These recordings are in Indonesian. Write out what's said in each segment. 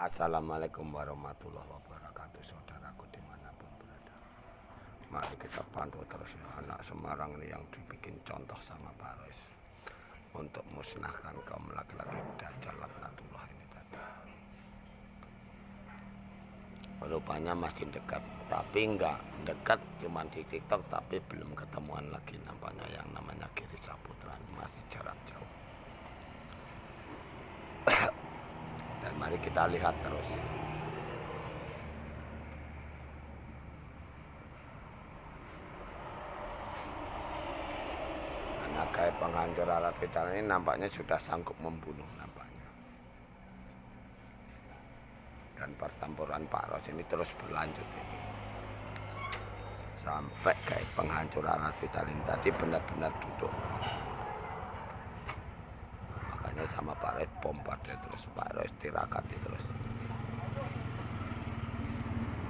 Assalamualaikum warahmatullahi wabarakatuh, saudaraku dimanapun berada. Mari kita pantau terus anak Semarang ini yang dibikin contoh sama Pak Rois untuk musnahkan kaum laki-laki dajjal laknatullah ini tadi. Rupanya masih dekat, tapi enggak dekat cuman di TikTok, tapi belum ketemuan lagi nampaknya yang namanya Giri Saputra, masih jarak jauh. Dan mari kita lihat terus. Karena gaib penghancur alat vital ini nampaknya sudah sanggup membunuh nampaknya. Dan pertempuran Pak Ros ini terus berlanjut ini. Sampai gaib penghancur alat vital ini tadi benar-benar duduk. Makanya sama Pak Rois bombardir terus, Pak Rois tirakati terus.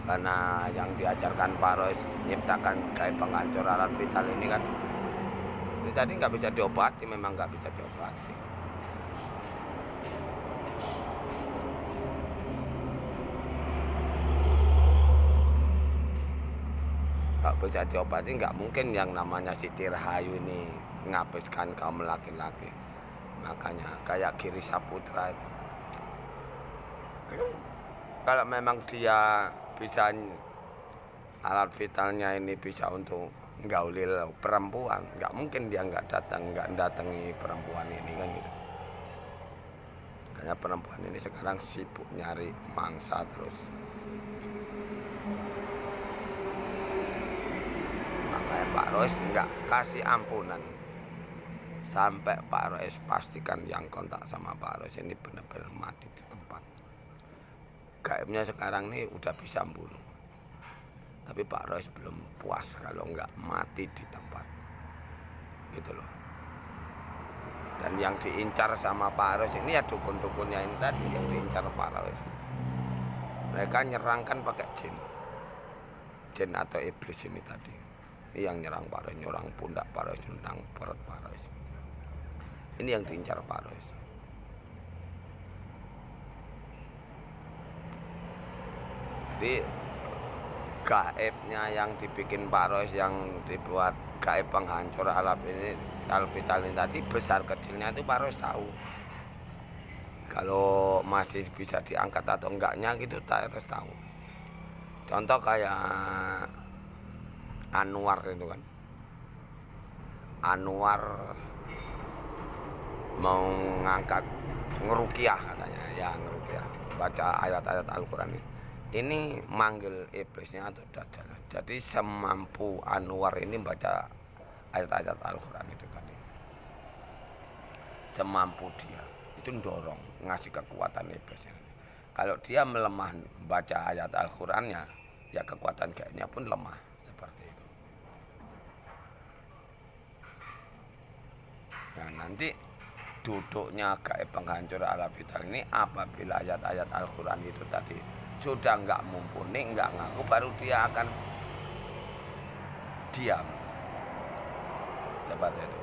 Karena yang diajarkan Pak Rois nyiptakan gaib penghancur alat vital ini kan, ini tadi nggak bisa diobati, memang nggak bisa diobati. Nggak bisa diobati, nggak mungkin yang namanya Siti Rahayu ini ngabiskan kaum laki-laki. Makanya kayak Giri Saputra itu, kalau memang dia bisa alat vitalnya ini bisa untuk gaulil perempuan, nggak mungkin dia nggak datangi perempuan ini kan gitu. Karena perempuan ini sekarang sibuk nyari mangsa terus. Makanya Pak Rois nggak kasih ampunan. Sampai Pak Rois pastikan yang kontak sama Pak Rois ini benar-benar mati di tempat. Gaibnya sekarang ini udah bisa bunuh. Tapi Pak Rois belum puas kalau nggak mati di tempat. Gitu loh. Dan yang diincar sama Pak Rois ini ya dukun-dukunnya ini tadi yang diincar Pak Rois. Mereka nyerangkan pakai jin. Jin atau iblis ini tadi. Ini yang nyerang Pak Rois, nyerang pundak Pak Rois, nyerang perut Pak Rois. Ini yang diincar Pak Rois. Jadi gaibnya yang dibikin Pak Rois, yang dibuat gaib penghancur alat ini, alat vital ini tadi, besar kecilnya itu Pak Rois tahu. Kalau masih bisa diangkat atau enggaknya gitu Pak Rois tahu. Contoh kayak Anwar itu kan. Anwar mau ngangkat ngerukiah katanya, ya ngerukiah, baca ayat-ayat Al-Quran ini manggil iblisnya atau dajjal. Jadi semampu Anwar ini baca ayat-ayat Al-Quran itu tadi, semampu dia itu dorong ngasih kekuatan iblisnya. Kalau dia melemah baca ayat Al-Qurannya, ya kekuatan gaibnya pun lemah seperti itu. Nah nanti duduknya gaib penghancur alat vital ini apabila ayat-ayat Al-Quran itu tadi sudah nggak mumpuni, nggak ngaku, baru dia akan diam seperti itu.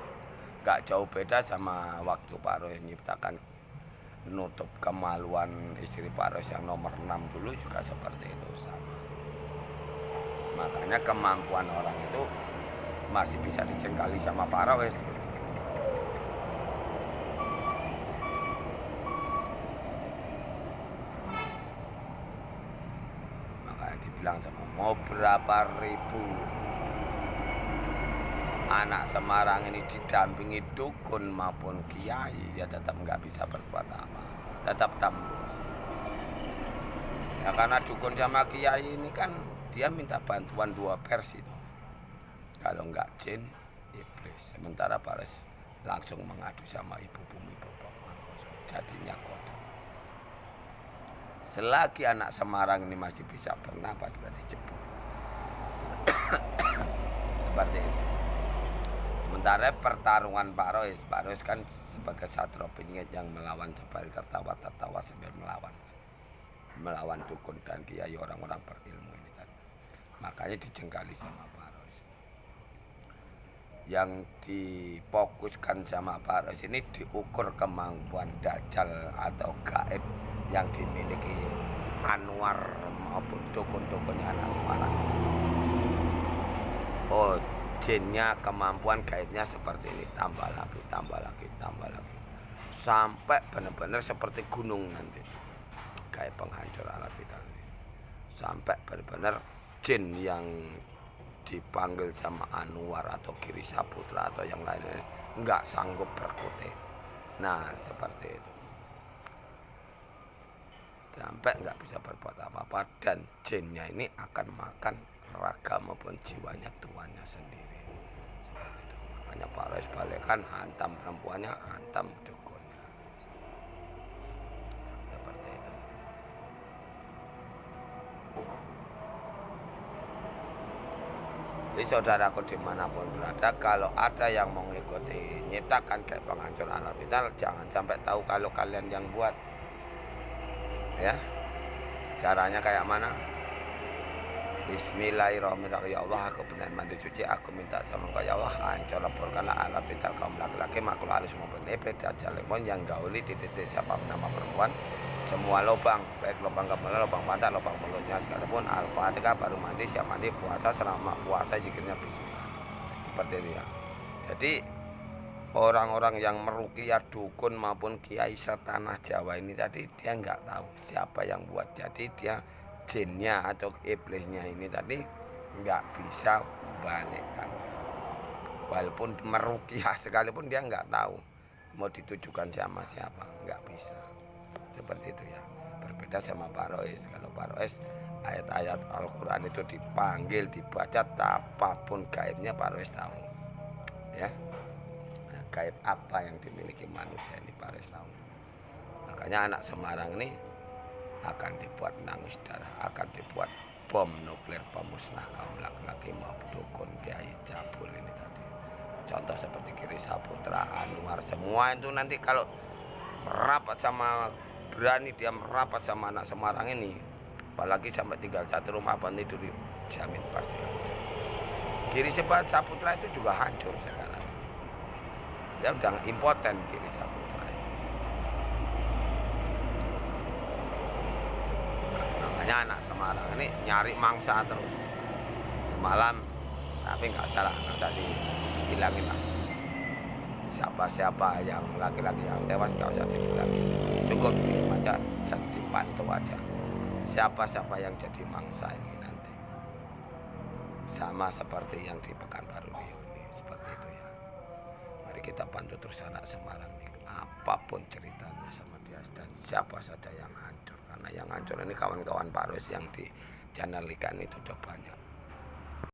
Nggak jauh beda sama waktu Pak Rois nyiptakan nutup kemaluan istri Pak Rois yang nomor 6 dulu juga seperti itu sama. Makanya kemampuan orang itu masih bisa dicengkali sama Pak Rois gitu. Bilang sama mau berapa ribu anak Semarang ini didampingi dukun maupun kiai, ya tetap nggak bisa berbuat apa, tetap tembus. Ya karena dukun sama kiai ini kan dia minta bantuan dua versi tuh. Kalau nggak jin, iblis. Sementara Paris langsung mengadu sama ibu bumi Bapak Mangkoso, jadinya kodam. Selagi anak Semarang ini masih bisa bernapas berarti jebol. Seperti itu. Sementara pertarungan Pak Rois kan sebagai satro penyihir yang melawan Jebal tertawa-tertawa sambil melawan dukun dan kiai orang-orang berilmu ini kan. Makanya dijengkali sama Pak Rois. Yang difokuskan sama Pak Rois ini diukur kemampuan dajjal atau gaib yang dimiliki Anwar maupun dukun-dukunnya anak Semarang. Oh, jinnya kemampuan gaibnya seperti ini, tambah lagi, tambah lagi, tambah lagi, sampai benar-benar seperti gunung nanti gaib penghancur alat vital ini. Sampai benar-benar jin yang dipanggil sama Anwar atau Giri Saputra atau yang lainnya nggak sanggup berkutik. Nah seperti itu, sampai nggak bisa berbuat apa-apa, dan jinnya ini akan makan raga maupun jiwanya tuannya sendiri. Seperti itu. Makanya Pak Rois balikan, hantam perempuannya, hantam dukunnya. Seperti itu. Jadi saudaraku dimanapun berada, kalau ada yang mau mengikuti nyiptakan kayak penghancur alat vital, jangan sampai tahu kalau kalian yang buat. Ya, caranya kayak mana? Bismillahirrahmanirrahim. Ya Allah, aku benar mandi suci, aku minta sama Engkau ya Allah, hancur leburkanlah alat vital kaum laki-laki, makhluk halus maupun iblis, dajjal lemon yang gauli titik-titik siapa nama perempuan, semua lubang, baik lubang kepala, lubang pantat, lubang mulutnya sekalipun. Al-Fatihah baru mandi, siap mandi, puasa selama puasa zikirnya bismillah. Seperti itu ya. Jadi orang-orang yang meruqyah dukun maupun kiai setanah Jawa ini tadi dia nggak tahu siapa yang buat. Jadi dia jinnya atau iblisnya ini tadi nggak bisa membalikkan. Walaupun meruqyah sekalipun dia nggak tahu mau ditujukan sama siapa, nggak bisa. Seperti itu ya. Berbeda sama Pak Rois. Kalau Pak Rois ayat-ayat Al-Quran itu dipanggil, dibaca, apapun gaibnya Pak Rois tahu. Ya. Gaib apa yang dimiliki manusia ini Pak Rois tahu. Makanya anak Semarang ini akan dibuat nangis darah, akan dibuat bom nuklir pemusnah kaum laki-laki maupun dukun kiai cabul ini tadi. Contoh seperti Giri Saputra, Anwar, semua itu nanti kalau merapat sama, berani dia merapat sama anak Semarang ini, apalagi sampai tinggal satu rumah apa tidur, jamin pasti hancur. Giri Saputra itu juga hancur sekarang. Dia udah impoten Giri Saputra. Makanya anak Semarang ini nyari mangsa terus. Semalam, tapi nggak salah, nggak usah dihilangin lah. Siapa-siapa yang laki-laki yang tewas nggak usah dibilangin, cukup diam aja dan dipantau aja. Siapa-siapa yang jadi mangsa ini nanti sama seperti yang di Pekanbaru Riau ini, seperti itu ya. Mari kita bantu terus anak Semarang ini, apapun ceritanya sama dia dan siapa saja yang hancur, karena yang hancur ini kawan-kawan Pak Rois yang di channel ikan itu udah banyak.